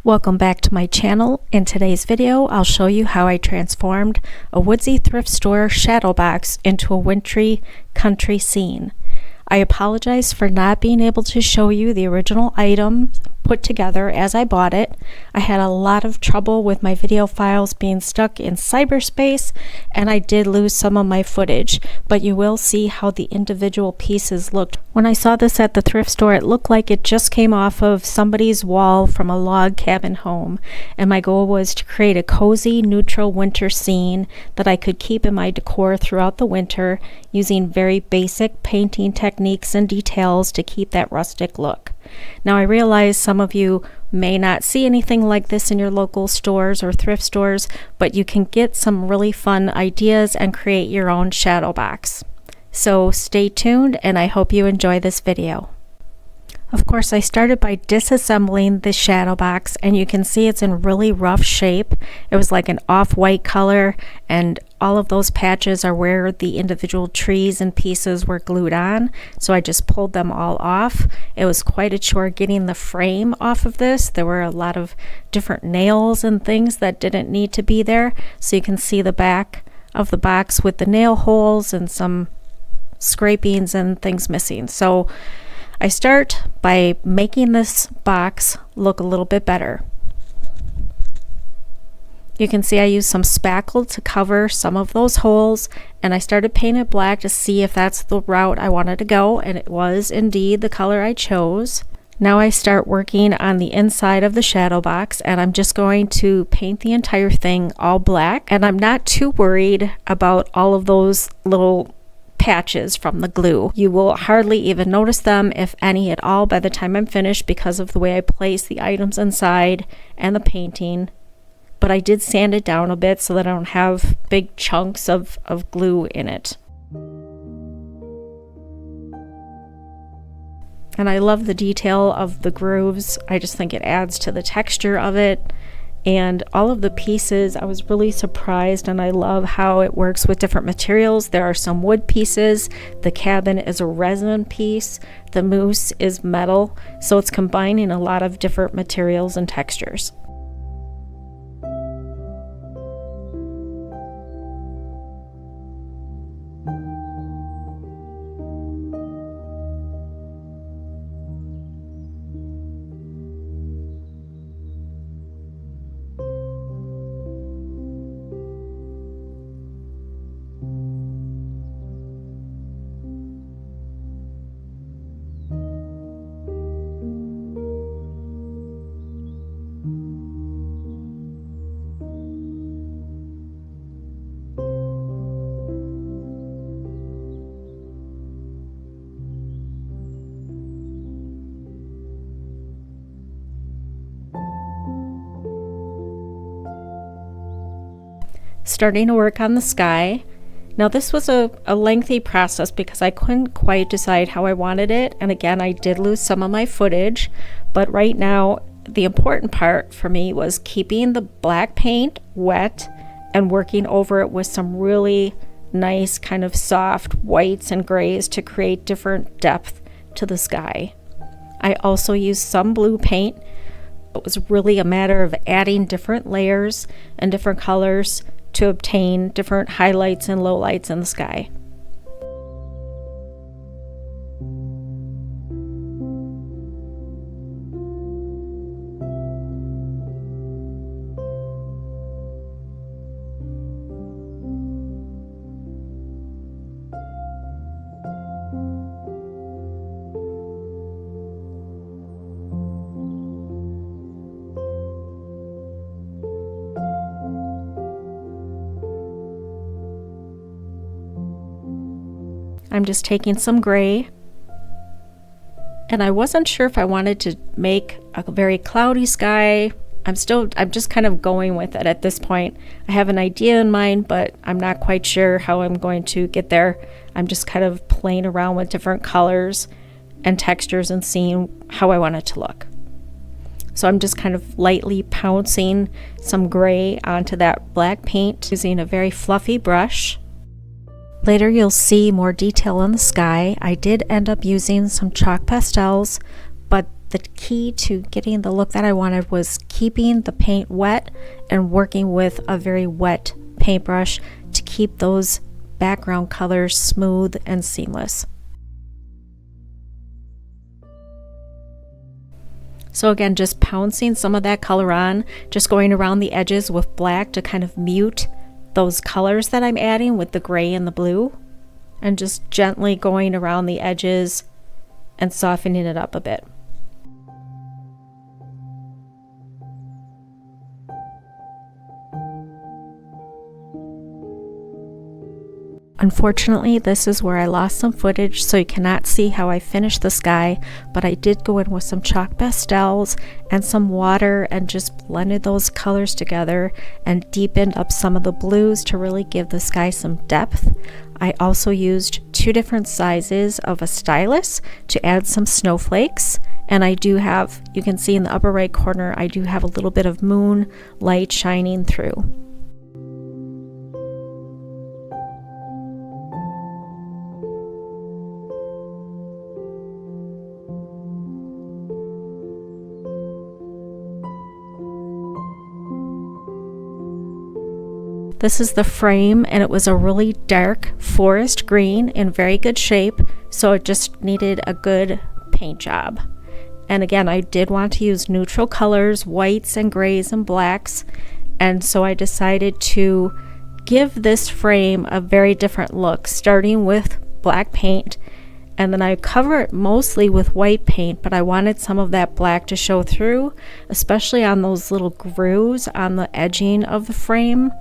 Welcome back to my channel. In today's video, I'll show you how I transformed a woodsy thrift store shadow box into a wintry country scene. I apologize for not being able to show you the original item put together as I bought it. I had a lot of trouble with my video files being stuck in cyberspace, and I did lose some of my footage, but you will see how the individual pieces looked. When I saw this at the thrift store, it looked like it just came off of somebody's wall from a log cabin home, and my goal was to create a cozy, neutral winter scene that I could keep in my decor throughout the winter using very basic painting techniques and details to keep that rustic look. Now I realize some of you may not see anything like this in your local stores or thrift stores, but you can get some really fun ideas and create your own shadow box. So stay tuned, and I hope you enjoy this video. Of course, I started by disassembling the shadow box, and you can see it's in really rough shape. It was like an off-white color, and all of those patches are where the individual trees and pieces were glued on, so I just pulled them all off. It was quite a chore getting the frame off of this. There were a lot of different nails and things that didn't need to be there, so you can see the back of the box with the nail holes and some scrapings and things missing. So I start by making this box look a little bit better. You can see I used some spackle to cover some of those holes, and I started painting it black to see if that's the route I wanted to go, and it was indeed the color I chose. Now I start working on the inside of the shadow box, and I'm just going to paint the entire thing all black, and I'm not too worried about all of those little patches from the glue. You will hardly even notice them, if any at all, by the time I'm finished because of the way I place the items inside and the painting. But I did sand it down a bit so that I don't have big chunks of glue in it. And I love the detail of the grooves. I just think it adds to the texture of it. And all of the pieces, I was really surprised, and I love how it works with different materials. There are some wood pieces, the cabin is a resin piece, the moose is metal, so it's combining a lot of different materials and textures. Starting to work on the sky. Now this was a lengthy process because I couldn't quite decide how I wanted it, and again I did lose some of my footage, but right now the important part for me was keeping the black paint wet and working over it with some really nice kind of soft whites and grays to create different depth to the sky. I also used some blue paint. It was really a matter of adding different layers and different colors to obtain different highlights and lowlights in the sky. I'm just taking some gray, and I wasn't sure if I wanted to make a very cloudy sky. I'm just kind of going with it at this point. I have an idea in mind, but I'm not quite sure how I'm going to get there. I'm just kind of playing around with different colors and textures and seeing how I want it to look. So I'm just kind of lightly pouncing some gray onto that black paint using a very fluffy brush. Later you'll see more detail in the sky. I did end up using some chalk pastels, but the key to getting the look that I wanted was keeping the paint wet and working with a very wet paintbrush to keep those background colors smooth and seamless. So again, just pouncing some of that color on, just going around the edges with black to kind of mute those colors that I'm adding with the gray and the blue, and just gently going around the edges and softening it up a bit. Unfortunately, this is where I lost some footage, so you cannot see how I finished the sky, but I did go in with some chalk pastels and some water and just blended those colors together and deepened up some of the blues to really give the sky some depth. I also used 2 different sizes of a stylus to add some snowflakes, and I do have, you can see in the upper right corner, I do have a little bit of moon light shining through. This is the frame, and it was a really dark forest green in very good shape, so it just needed a good paint job. And again, I did want to use neutral colors, whites and grays and blacks, and so I decided to give this frame a very different look, starting with black paint, and then I cover it mostly with white paint, but I wanted some of that black to show through, especially on those little grooves on the edging of the frame.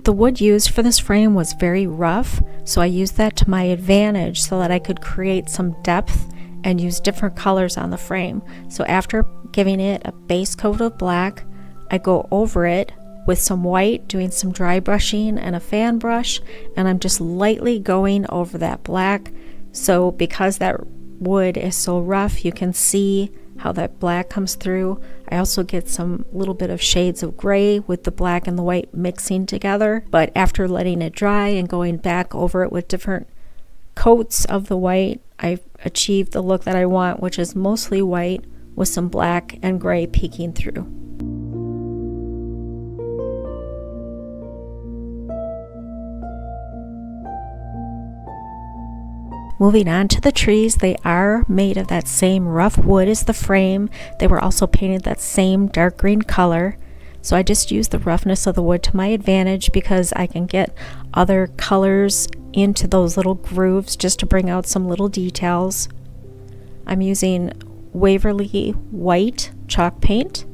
The wood used for this frame was very rough, so I used that to my advantage so that I could create some depth and use different colors on the frame. So after giving it a base coat of black, I go over it with some white, doing some dry brushing and a fan brush, and I'm just lightly going over that black. So because that wood is so rough, you can see how that black comes through. I also get some little bit of shades of gray with the black and the white mixing together, but after letting it dry and going back over it with different coats of the white, I've achieved the look that I want, which is mostly white with some black and gray peeking through. Moving on to the trees, they are made of that same rough wood as the frame. They were also painted that same dark green color. So I just used the roughness of the wood to my advantage because I can get other colors into those little grooves just to bring out some little details. I'm using Waverly white chalk paint,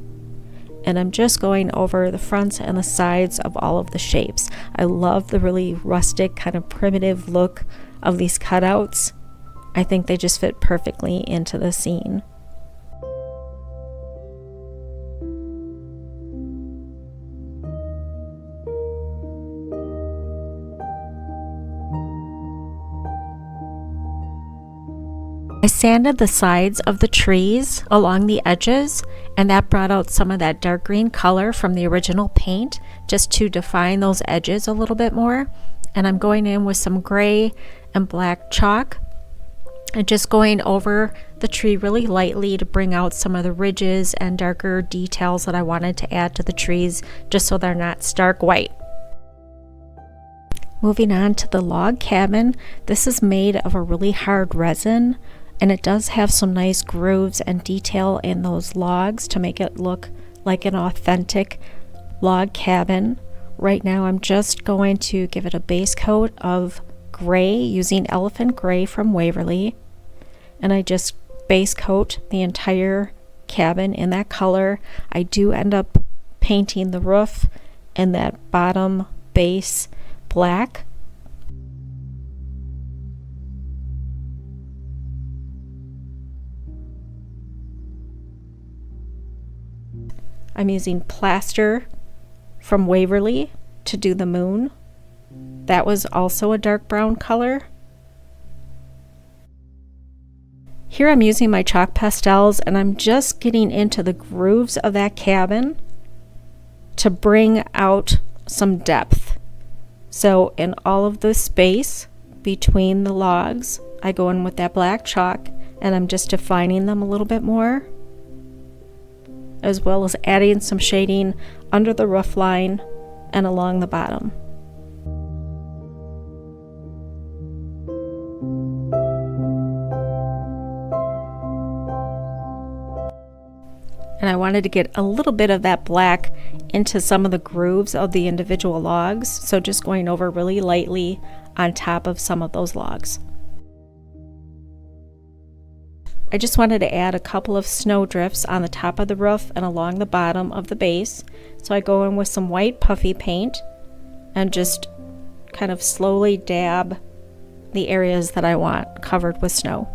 and I'm just going over the fronts and the sides of all of the shapes. I love the really rustic kind of primitive look of these cutouts. I think they just fit perfectly into the scene. I sanded the sides of the trees along the edges, and that brought out some of that dark green color from the original paint just to define those edges a little bit more. And I'm going in with some gray and black chalk and just going over the tree really lightly to bring out some of the ridges and darker details that I wanted to add to the trees, just so they're not stark white. Moving on to the log cabin, this is made of a really hard resin, and it does have some nice grooves and detail in those logs to make it look like an authentic log cabin. Right now I'm just going to give it a base coat of gray using Elephant Gray from Waverly, and I just base coat the entire cabin in that color. I do end up painting the roof and that bottom base black. I'm using plaster from Waverly to do the moon. That was also a dark brown color. Here I'm using my chalk pastels, and I'm just getting into the grooves of that cabin to bring out some depth. So in all of the space between the logs, I go in with that black chalk and I'm just defining them a little bit more, as well as adding some shading under the roof line and along the bottom. And I wanted to get a little bit of that black into some of the grooves of the individual logs, so just going over really lightly on top of some of those logs. I just wanted to add a couple of snow drifts on the top of the roof and along the bottom of the base. So I go in with some white puffy paint and just kind of slowly dab the areas that I want covered with snow.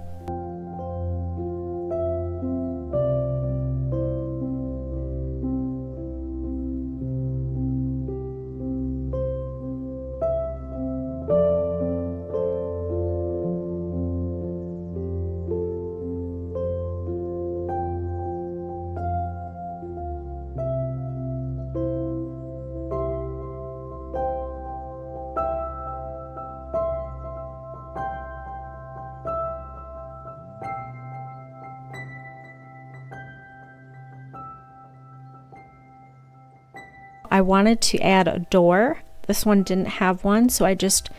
I wanted to add a door. This one didn't have one, so I just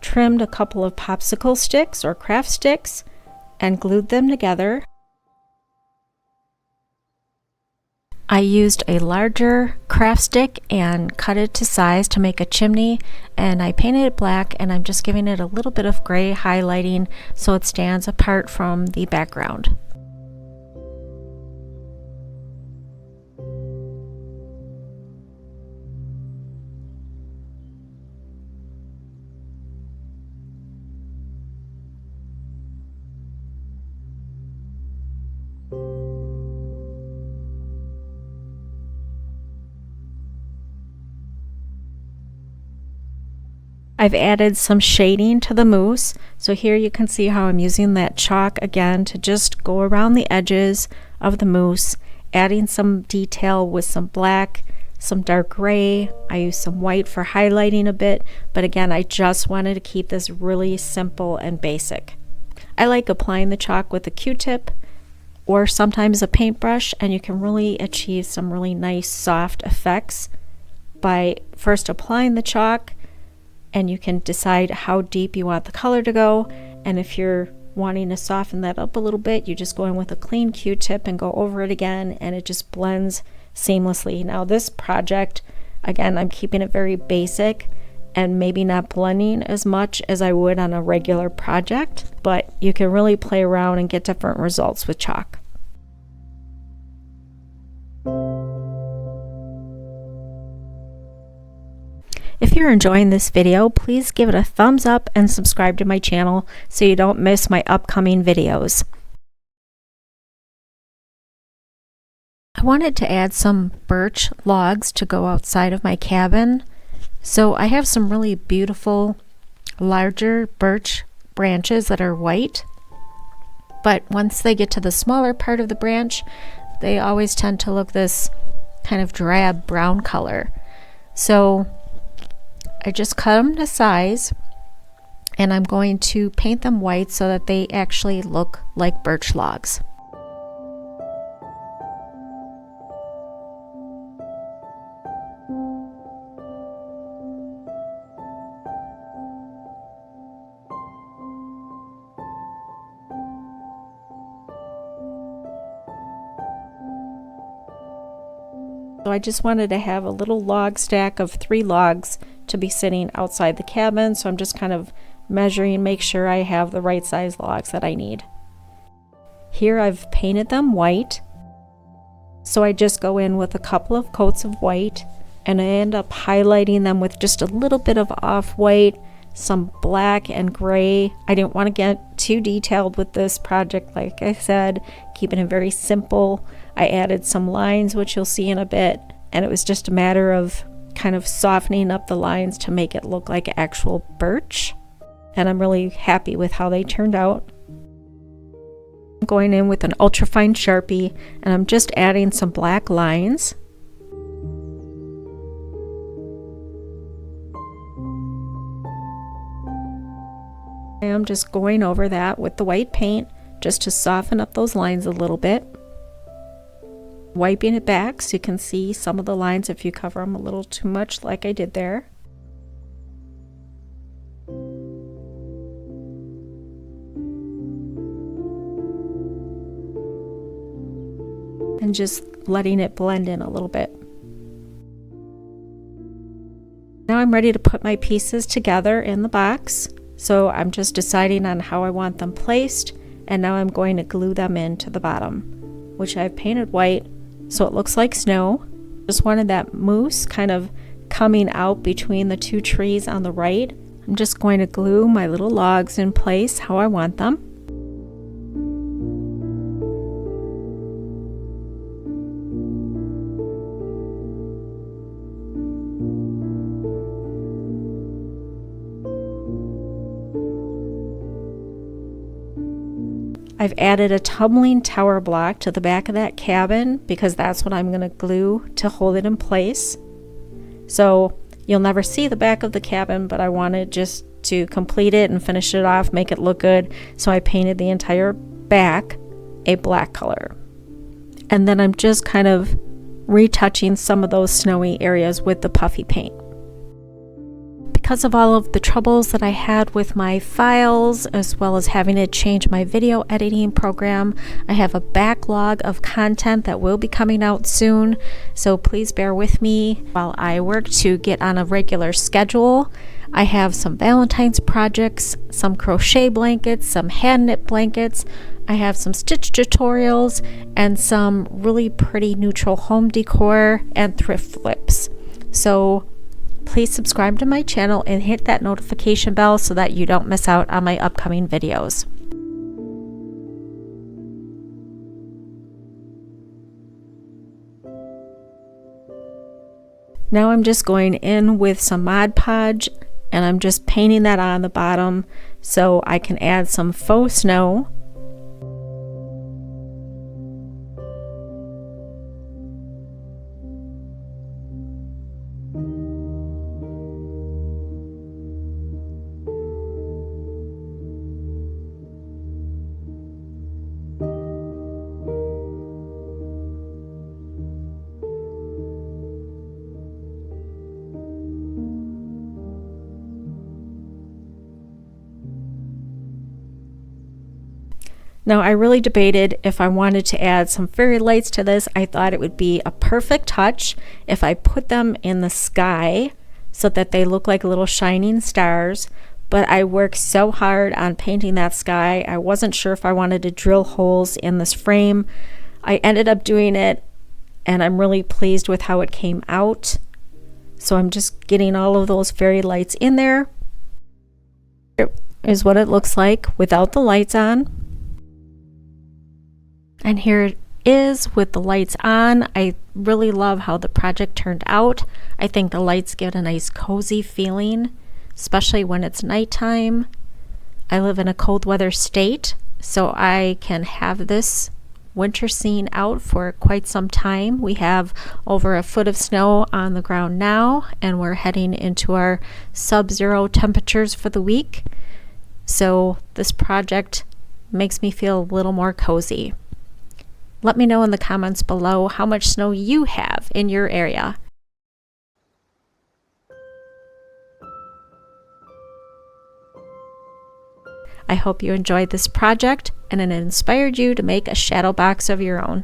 trimmed a couple of popsicle sticks or craft sticks and glued them together. I used a larger craft stick and cut it to size to make a chimney, and I painted it black, and I'm just giving it a little bit of gray highlighting so it stands apart from the background. I've added some shading to the mousse, so here you can see how I'm using that chalk again to just go around the edges of the mousse, adding some detail with some black, some dark gray. I used some white for highlighting a bit, but again, I just wanted to keep this really simple and basic. I like applying the chalk with a Q-tip or sometimes a paintbrush, and you can really achieve some really nice soft effects by first applying the chalk, and you can decide how deep you want the color to go. And if you're wanting to soften that up a little bit, you just go in with a clean Q-tip and go over it again, and it just blends seamlessly. Now this project, again, I'm keeping it very basic and maybe not blending as much as I would on a regular project, but you can really play around and get different results with chalk. If you're enjoying this video, please give it a thumbs up and subscribe to my channel so you don't miss my upcoming videos. I wanted to add some birch logs to go outside of my cabin. So I have some really beautiful larger birch branches that are white, but once they get to the smaller part of the branch, they always tend to look this kind of drab brown color. So I just cut them to size, and I'm going to paint them white so that they actually look like birch logs. So I just wanted to have a little log stack of 3 logs to be sitting outside the cabin, so I'm just kind of measuring, make sure I have the right size logs that I need. Here I've painted them white, so I just go in with a couple of coats of white, and I end up highlighting them with just a little bit of off-white, some black and gray. I didn't want to get too detailed with this project, like I said, keeping it very simple. I added some lines, which you'll see in a bit, and it was just a matter of kind of softening up the lines to make it look like actual birch, and I'm really happy with how they turned out. I'm going in with an ultrafine Sharpie, and I'm just adding some black lines. I'm just going over that with the white paint just to soften up those lines a little bit. Wiping it back so you can see some of the lines if you cover them a little too much like I did there. And just letting it blend in a little bit. Now I'm ready to put my pieces together in the box. So I'm just deciding on how I want them placed, and now I'm going to glue them into the bottom, which I've painted white so it looks like snow. Just wanted that moose kind of coming out between the two trees on the right. I'm just going to glue my little logs in place how I want them. I've added a tumbling tower block to the back of that cabin because that's what I'm going to glue to hold it in place. So you'll never see the back of the cabin, but I wanted just to complete it and finish it off, make it look good. So I painted the entire back a black color. And then I'm just kind of retouching some of those snowy areas with the puffy paint. Because of all of the troubles that I had with my files, as well as having to change my video editing program, I have a backlog of content that will be coming out soon. So please bear with me while I work to get on a regular schedule. I have some Valentine's projects, some crochet blankets, some hand knit blankets. I have some stitch tutorials and some really pretty neutral home decor and thrift flips. So please subscribe to my channel and hit that notification bell so that you don't miss out on my upcoming videos. Now I'm just going in with some Mod Podge and I'm just painting that on the bottom so I can add some faux snow. Now I really debated if I wanted to add some fairy lights to this. I thought it would be a perfect touch if I put them in the sky so that they look like little shining stars. But I worked so hard on painting that sky, I wasn't sure if I wanted to drill holes in this frame. I ended up doing it and I'm really pleased with how it came out. So I'm just getting all of those fairy lights in there. Here is what it looks like without the lights on. And here it is with the lights on. I really love how the project turned out. I think the lights give it a nice cozy feeling, especially when it's nighttime. I live in a cold weather state, so I can have this winter scene out for quite some time. We have over a foot of snow on the ground now, and we're heading into our sub-zero temperatures for the week. So this project makes me feel a little more cozy. Let me know in the comments below how much snow you have in your area. I hope you enjoyed this project and it inspired you to make a shadow box of your own.